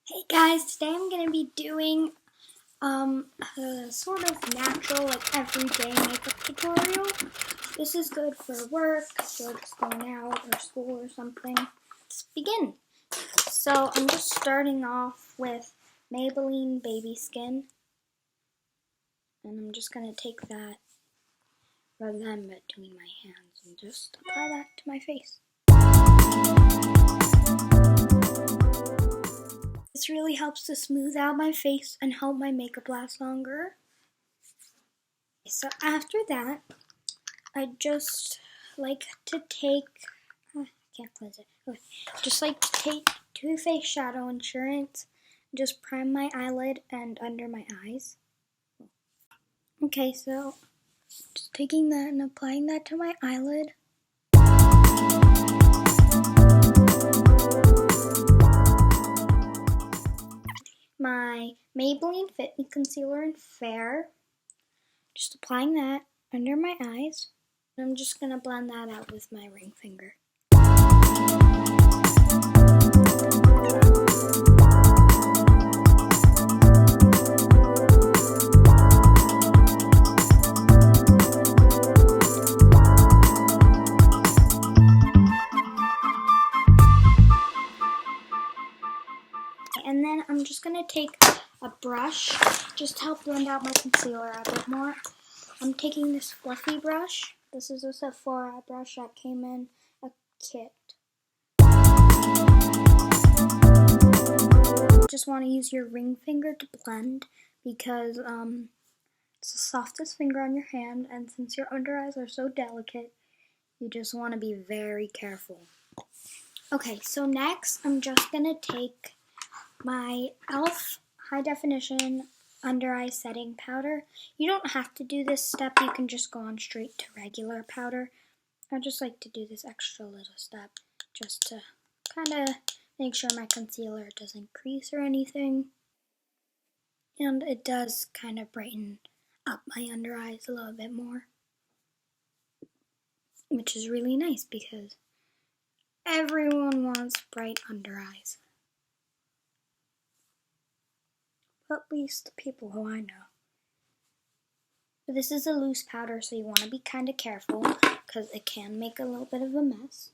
Hey guys, today I'm going to be doing a sort of natural, like everyday makeup tutorial. This is good for work, or just going out, or school or something. Let's begin. So I'm just starting off with Maybelline Baby Skin. And I'm just going to take that, rub that in between my hands, and just apply that to my face. This really helps to smooth out my face and help my makeup last longer. So after that, I just like to take, I can't close it, okay. Just like to take Too Faced Shadow Insurance, just prime my eyelid and under my eyes. Okay, so just taking that and applying that to my eyelid. My Maybelline Fit Me Concealer in Fair, just applying that under my eyes. I'm just going to blend that out with my ring finger. And then I'm just going to take a brush, just to help blend out my concealer a bit more. I'm taking this fluffy brush. This is a Sephora brush that came in a kit. Just want to use your ring finger to blend because it's the softest finger on your hand, and since your under eyes are so delicate, you just want to be very careful. Okay, so next I'm just going to take my e.l.f. High Definition Under Eye Setting Powder. You don't have to do this step, you can just go on straight to regular powder. I just like to do this extra little step just to kind of make sure my concealer doesn't crease or anything. And it does kind of brighten up my under eyes a little bit more, which is really nice because everyone wants bright under eyes. At least the people who I know. But this is a loose powder, so you want to be kind of careful because it can make a little bit of a mess.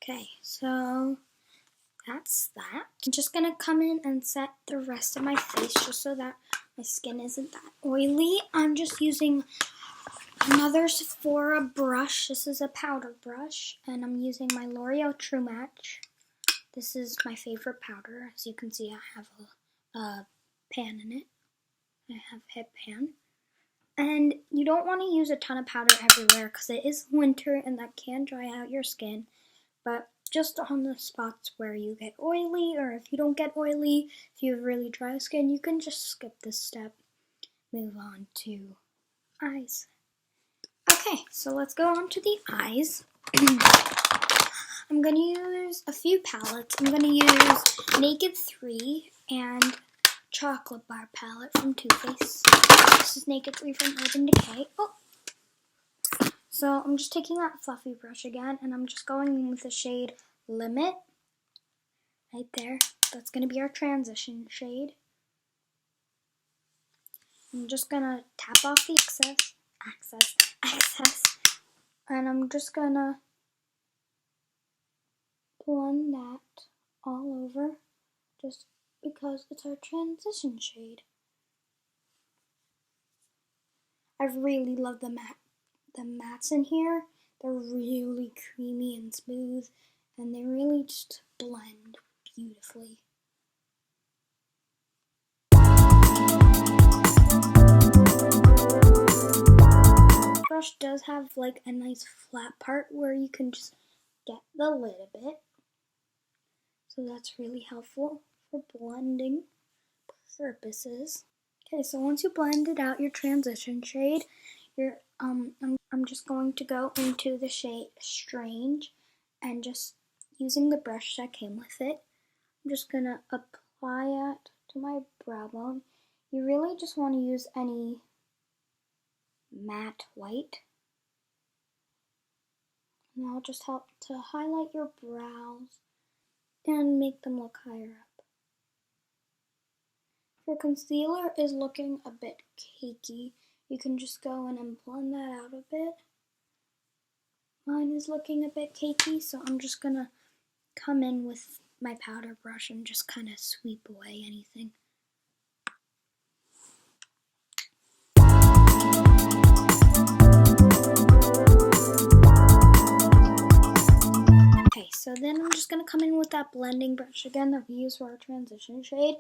Okay, so that's that. I'm just going to come in and set the rest of my face just so that my skin isn't that oily. I'm just using another Sephora brush. This is a powder brush, and I'm using my L'Oreal True Match. This is my favorite powder. As you can see, I have a pan in it. I have hip pan. And you don't want to use a ton of powder everywhere because it is winter and that can dry out your skin. But just on the spots where you get oily, or if you don't get oily, if you have really dry skin, you can just skip this step. Move on to eyes. Okay, so let's go on to the eyes. I'm going to use a few palettes. I'm going to use Naked 3 and Chocolate Bar palette from Too Faced. This is Naked 3 from Urban Decay. So I'm just taking that fluffy brush again, and I'm just going in with the shade Limit. Right there. That's going to be our transition shade. I'm just going to tap off the excess. And I'm just going to blend that all over, just because it's our transition shade. I really love the mattes in here. They're really creamy and smooth, and they really just blend beautifully. The brush does have like a nice flat part where you can just get the lid a bit. So that's really helpful for blending purposes. Okay, so once you blended out your transition shade, I'm just going to go into the shade Strange, and just using the brush that came with it, I'm just going to apply it to my brow bone. You really just want to use any matte white. And that'll just help to highlight your brows and make them look higher up. If your concealer is looking a bit cakey, you can just go in and blend that out a bit. Mine is looking a bit cakey, so I'm just gonna come in with my powder brush and just kind of sweep away anything. Okay, so then I'm just going to come in with that blending brush again that we use for our transition shade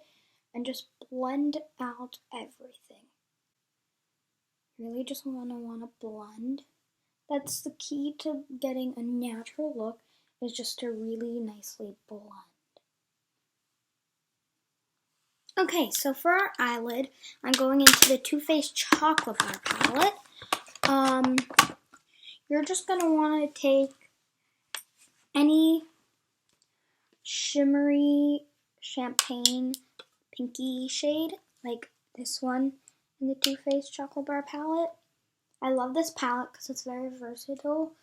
and just blend out everything. Really just want to blend. That's the key to getting a natural look, is just to really nicely blend. Okay, so for our eyelid, I'm going into the Too Faced Chocolate Bar palette. You're just going to want to take any shimmery champagne pinky shade, like this one in the Too Faced Chocolate Bar palette. I love this palette because it's very versatile.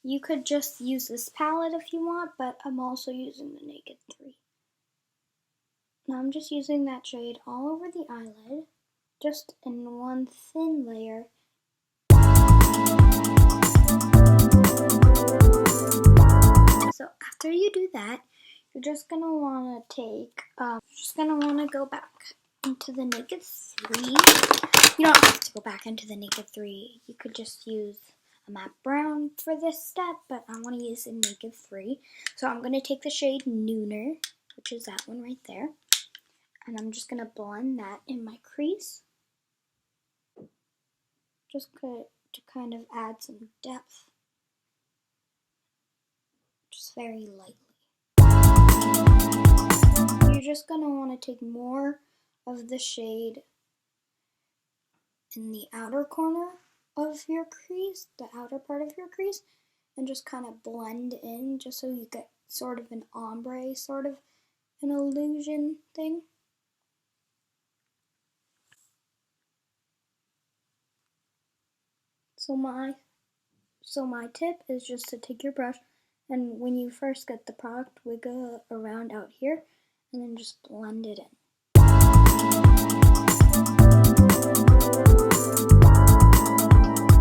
You could just use this palette if you want, but I'm also using the Naked 3. Now I'm just using that shade all over the eyelid, just in one thin layer. So after you do that, you're just gonna wanna go back into the Naked 3. You don't have to go back into the Naked 3. You could just use a matte brown for this step, but I want to use the Naked 3. So I'm going to take the shade Nooner, which is that one right there, and I'm just going to blend that in my crease, just to kind of add some depth, just very lightly. You're just going to want to take more of the shade in the outer corner of your crease, the outer part of your crease, and just kind of blend in, just so you get sort of an ombre, sort of an illusion thing. So my tip is just to take your brush, and when you first get the product, wiggle around out here, and then just blend it in.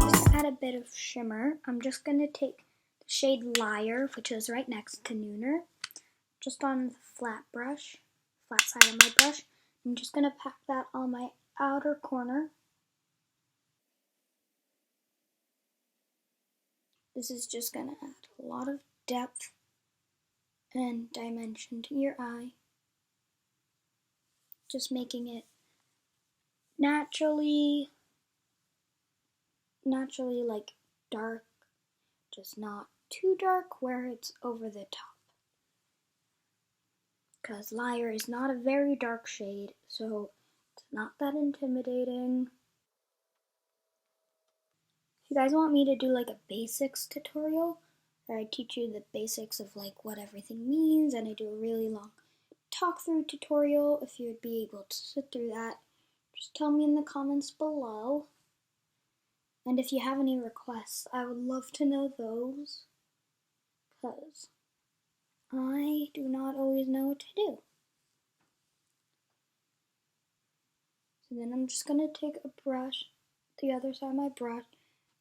Just to add a bit of shimmer, I'm just going to take the shade Lilah, which is right next to Nooner, just on the flat side of my brush. I'm just going to pack that on my outer corner. This is just going to add a lot of depth and dimension to your eye, just making it naturally like dark, just not too dark where it's over the top. Because Lilah is not a very dark shade, so it's not that intimidating. If you guys want me to do like a basics tutorial, where I teach you the basics of like what everything means, and I do a really long talk through tutorial, if you would be able to sit through that, just tell me in the comments below. And if you have any requests, I would love to know those, because I do not always know what to do. So then I'm just going to take a brush, the other side of my brush,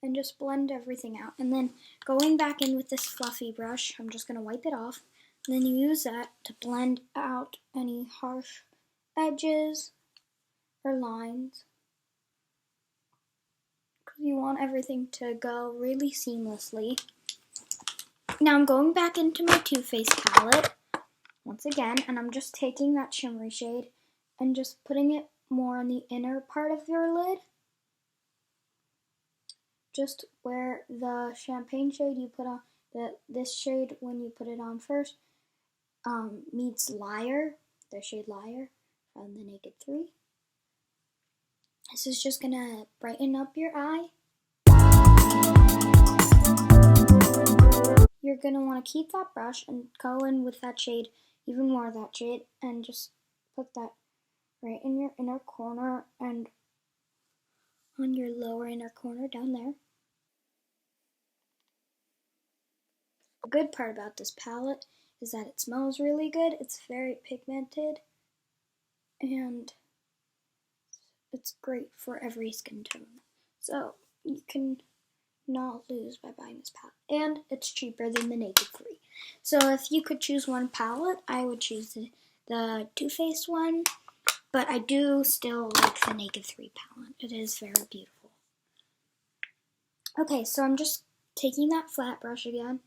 and just blend everything out. And then going back in with this fluffy brush, I'm just going to wipe it off. And then you use that to blend out any harsh edges or lines, because you want everything to go really seamlessly. Now I'm going back into my Too Faced palette once again, and I'm just taking that shimmery shade and just putting it more on the inner part of your lid, just where the champagne shade you put on, this shade when you put it on first, meets Lilah, the shade Lilah from the Naked 3. This is just gonna brighten up your eye. You're gonna want to keep that brush and go in with that shade, even more of that shade, and just put that right in your inner corner and on your lower inner corner down there. The good part about this palette is that it smells really good. It's very pigmented, and it's great for every skin tone. So you can not lose by buying this palette. And it's cheaper than the Naked 3. So if you could choose one palette, I would choose the Too Faced one. But I do still like the Naked 3 palette. It is very beautiful. Okay, so I'm just taking that flat brush again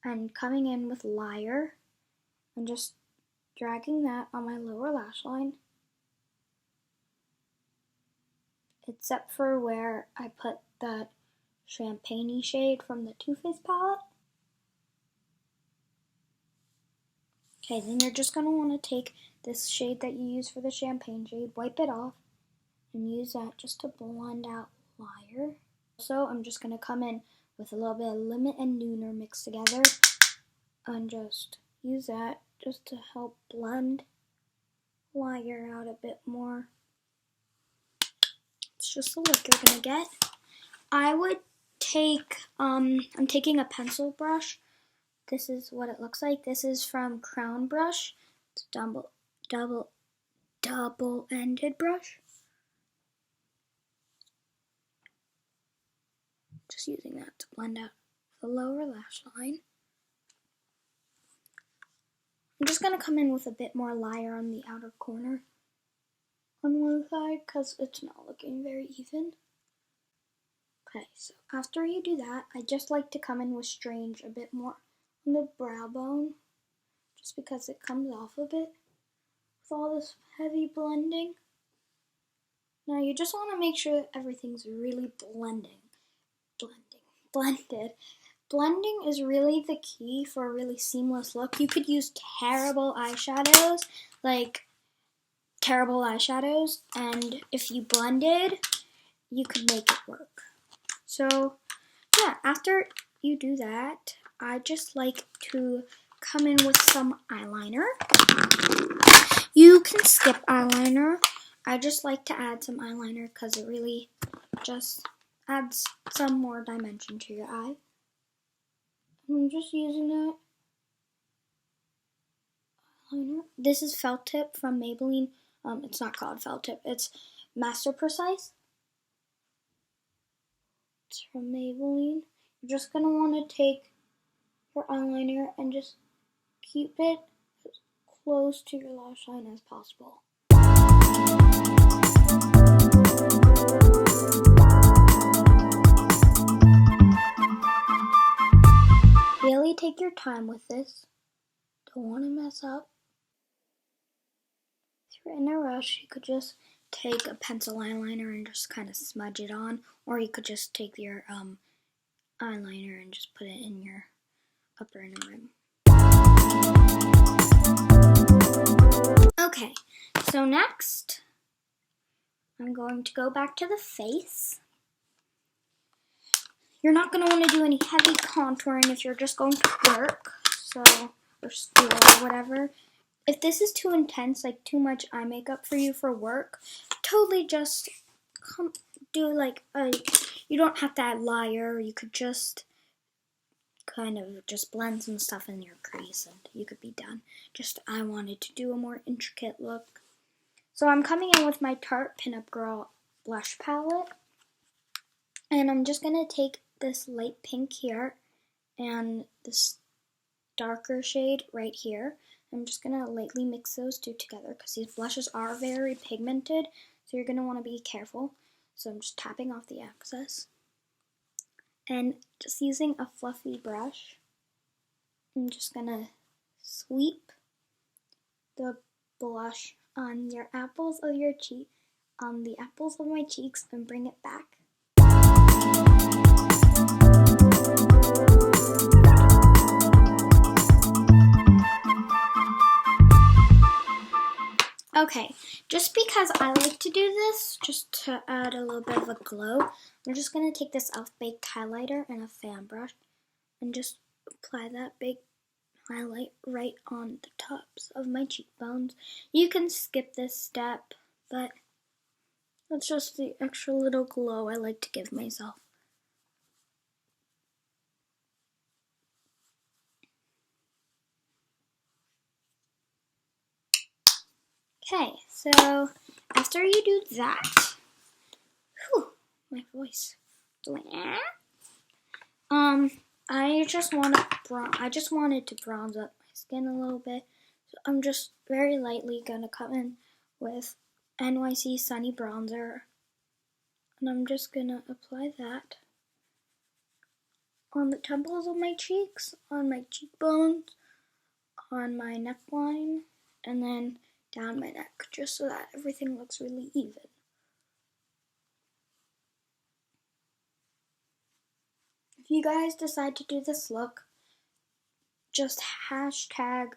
and coming in with Lilah and just dragging that on my lower lash line. Except for where I put that champagne-y shade from the Too Faced palette. Okay, then you're just going to want to take this shade that you use for the champagne shade, wipe it off, and use that just to blend out Lilah. So I'm just going to come in with a little bit of Limit and Nooner mixed together and just use that just to help blend Lilah out a bit more. It's just the look you're going to get. I would take, I'm taking a pencil brush. This is what it looks like. This is from Crown Brush. It's a double-ended brush. Just using that to blend out the lower lash line. I'm just going to come in with a bit more Lilah on the outer corner on one side because it's not looking very even. Okay, so after you do that, I just like to come in with Strange a bit more on the brow bone, just because it comes off a bit with all this heavy blending. Now you just want to make sure that everything's really blended. Blending is really the key for a really seamless look. You could use terrible eyeshadows, and if you blended, you could make it work. So yeah, after you do that, I just like to come in with some eyeliner. You can skip eyeliner. I just like to add some eyeliner because it really just adds some more dimension to your eye. I'm just using that eyeliner. This is Felt Tip from Maybelline. It's not called Felt Tip. It's Master Precise. It's from Maybelline. You're just going to want to take your eyeliner and just keep it as close to your lash line as possible. Really take your time with this. Don't want to mess up. If you're in a rush, you could just take a pencil eyeliner and just kind of smudge it on, or you could just take your eyeliner and just put it in your upper inner rim. Okay, so next I'm going to go back to the face. You're not going to want to do any heavy contouring if you're just going to work, or school or whatever. If this is too intense, like too much eye makeup for you for work, totally just do you don't have to add Lilah. You could just kind of just blend some stuff in your crease and you could be done. I wanted to do a more intricate look. So I'm coming in with my Tarte Pinup Girl blush palette. And I'm just going to take this light pink here and this darker shade right here. I'm just going to lightly mix those two together because these blushes are very pigmented, so you're going to want to be careful. So I'm just tapping off the excess. And just using a fluffy brush, I'm just going to sweep the blush on the apples of my cheeks and bring it back. Okay, just because I like to do this, just to add a little bit of a glow, I'm just going to take this e.l.f. Baked highlighter and a fan brush and just apply that big highlight right on the tops of my cheekbones. You can skip this step, but that's just the extra little glow I like to give myself. Okay, so after you do that, my voice. I just wanted to bronze up my skin a little bit. So I'm just very lightly gonna come in with NYC Sunny Bronzer. And I'm just gonna apply that on the temples of my cheeks, on my cheekbones, on my neckline, and then down my neck, just so that everything looks really even. If you guys decide to do this look, just hashtag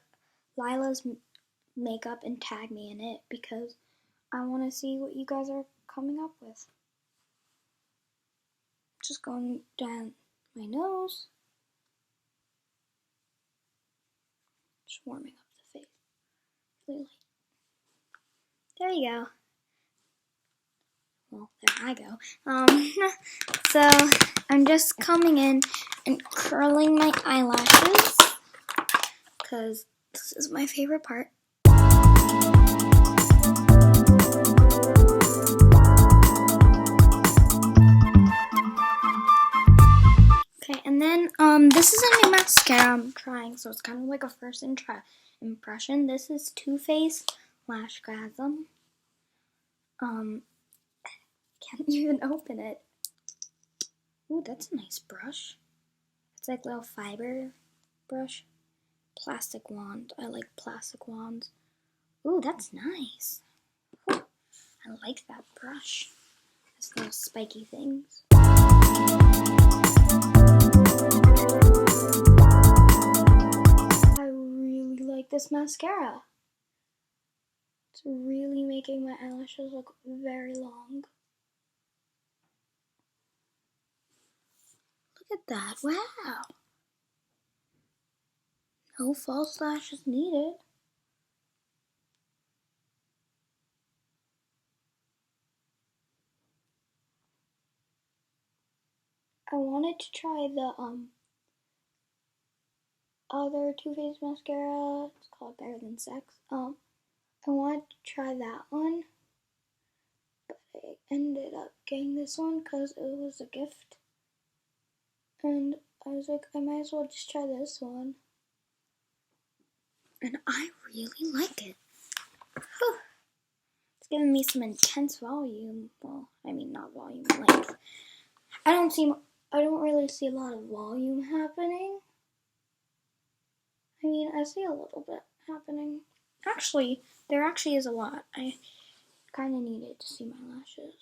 Lilah's makeup and tag me in it, because I want to see what you guys are coming up with. Just going down my nose, just warming up the face, really light. There you go. Well, there I go. So I'm just coming in and curling my eyelashes, because this is my favorite part. Okay, and then this is a new mascara I'm trying, so it's kind of like a first impression. This is Too Faced Lashgasm. Can't even open it. Ooh, that's a nice brush. It's like a little fiber brush. Plastic wand. I like plastic wands. Ooh, that's nice. Ooh, I like that brush. It's little spiky things. I really like this mascara. It's really making my eyelashes look very long. Look at that. Wow. No false lashes needed. I wanted to try the other Too Faced mascara. It's called Better Than Sex. I wanted to try that one, but I ended up getting this one because it was a gift. And I was like, I might as well just try this one. And I really like it. Whew. It's giving me some intense volume. Well, I mean, not volume, length. I don't really see a lot of volume happening. I mean, I see a little bit happening. Actually, there actually is a lot. I kind of needed to see my lashes.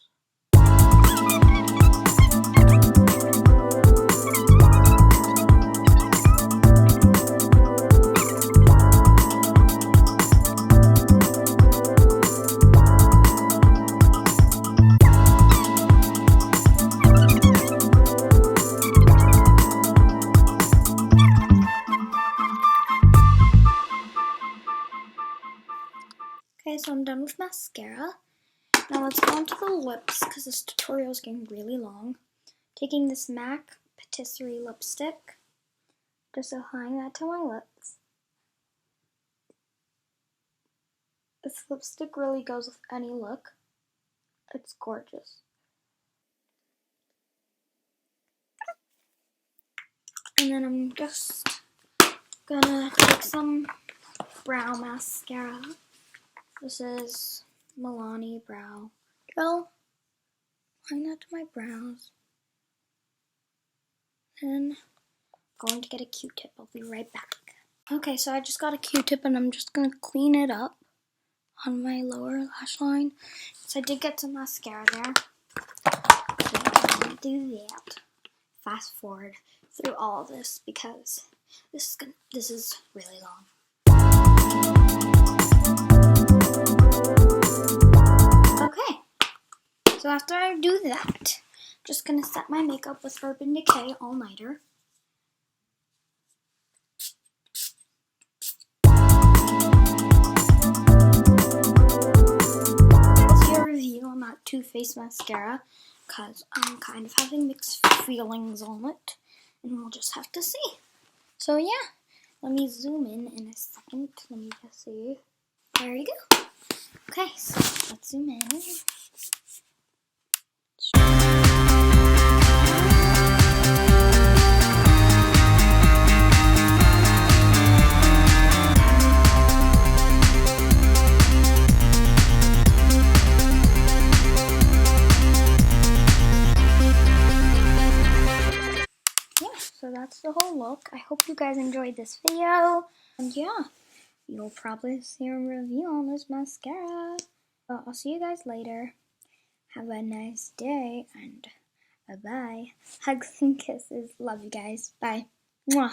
Okay, so I'm done with mascara. Now let's go on to the lips, because this tutorial is getting really long. Taking this MAC Patisserie lipstick, just applying that to my lips. This lipstick really goes with any look. It's gorgeous. And then I'm just gonna take some brow mascara. This is Milani Brow Gel. Applying that to my brows. Then I'm going to get a Q-tip. I'll be right back. Okay, so I just got a Q-tip and I'm just gonna clean it up on my lower lash line. So I did get some mascara there. So I'm gonna do that. Fast forward through all of this because this is really long. Okay, so after I do that, I'm just gonna set my makeup with Urban Decay All Nighter. That's your review on that Too Faced mascara, because I'm kind of having mixed feelings on it, and we'll just have to see. So yeah, let me zoom in a second. Let me just see. There you go. Okay, so let's zoom in. that's the whole look. I hope you guys enjoyed this video. And yeah, you'll probably see a review on this mascara. I'll see you guys later. Have a nice day and bye-bye. Hugs and kisses. Love you guys. Bye. Mwah.